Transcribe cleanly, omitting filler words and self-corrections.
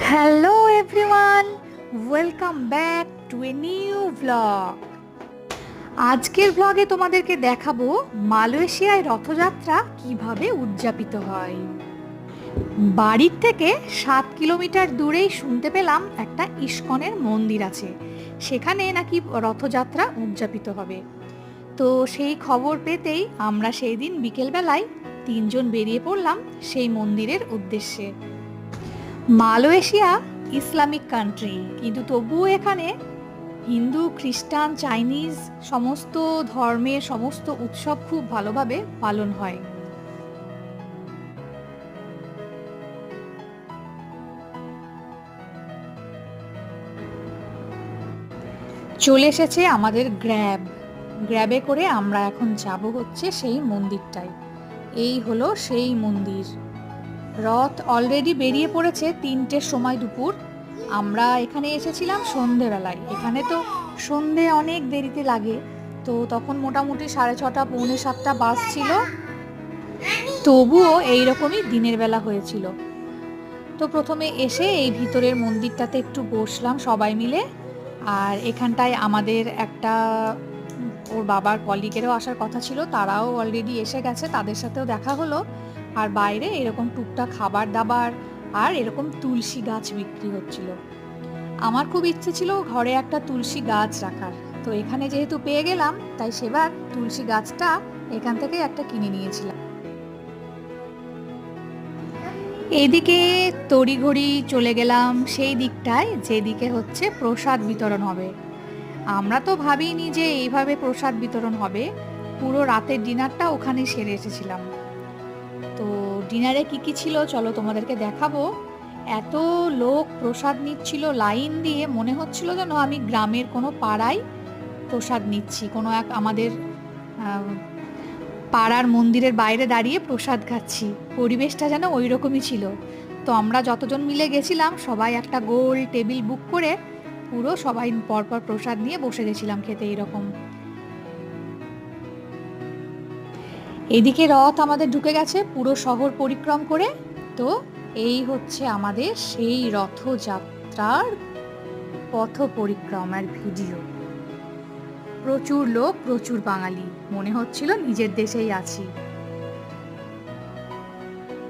Hello everyone, welcome back to a new vlog. আজকের ভ্লগে তোমাদেরকে দেখাবো মালয়েশিয়ায় রথযাত্রা কিভাবে উদযাপিত হয়। বাড়ির থেকে 7 কিলোমিটার দূরেই শুনতে পেলাম একটা ইস্কনের মন্দির আছে, সেখানে নাকি রথযাত্রা উদযাপিত হবে। তো সেই খবর পেতেই আমরা সেই দিন বিকেলবেলায় 3জন বেরিয়ে পড়লাম সেই মন্দিরের উদ্দেশ্যে। মালয়েশিয়া ইসলামিক কান্ট্রি, কিন্তু তবুও এখানে হিন্দু, খ্রিস্টান, চাইনিজ সমস্ত ধর্মের সমস্ত উৎসব খুব ভালোভাবে পালন হয়। চলে এসেছে আমাদের গ্র্যাবে করে আমরা এখন যাব হচ্ছে সেই মন্দিরটায়। এই হলো সেই মন্দির। রথ অলরেডি বেরিয়ে পড়েছে 3টের সময় দুপুর। আমরা এখানে এসেছিলাম সন্ধেবেলায়। এখানে তো সন্ধে অনেক দেরিতে লাগে, তো তখন মোটামুটি 6:30 পৌনে 7টা বাজছিল, তবুও এইরকমই দিনের বেলা হয়েছিল। তো প্রথমে এসে এই ভিতরের মন্দিরটাতে একটু বসলাম সবাই মিলে। আর এখানটায় আমাদের একটা ওর বাবার কলিগেরও আসার কথা ছিল, তারাও অলরেডি এসে গেছে, তাদের সাথেও দেখা হলো। আর বাইরে এরকম টুকটাক খাবার দাবার আর এরকম তুলসী গাছ বিক্রি হচ্ছিল। আমার খুব ইচ্ছে ছিল ঘরে একটা তুলসী গাছ রাখার, তো এখানে যেহেতু পেয়ে গেলাম তাই সেবার তুলসী গাছটা এখান থেকে একটা কিনে নিয়েছিলাম। এইদিকে তড়িঘড়ি চলে গেলাম সেই দিকটায় যেদিকে হচ্ছে প্রসাদ বিতরণ হবে। আমরা তো ভাবিনি যে এইভাবে প্রসাদ বিতরণ হবে। পুরো রাতের ডিনারটা ওখানে সেরে এসেছিলাম। তো ডিনারে কি ছিল চলো তোমাদেরকে দেখাবো। এত লোক প্রসাদ নিচ্ছিল লাইন দিয়ে, মনে হচ্ছিল যেন আমি গ্রামের কোনো পাড়ায় প্রসাদ নিচ্ছি, কোনো এক আমাদের পাড়ার মন্দিরের বাইরে দাঁড়িয়ে প্রসাদ খাচ্ছি। পরিবেশটা যেন ওই রকমই ছিল। তো আমরা যতজন মিলে গেছিলাম সবাই একটা গোল টেবিল বুক করে পুরো সবাই পরপর প্রসাদ নিয়ে বসে গেছিলাম খেতে। এইরকম এদিকে রথ আমাদের ঢুকে গেছে পুরো শহর পরিক্রম করে। তো এই হচ্ছে আমাদের সেই রথযাত্রার পথ পরিক্রমার ভিডিও। প্রচুর লোক, প্রচুর বাঙালি, মনে হচ্ছিল নিজের দেশেই আছি।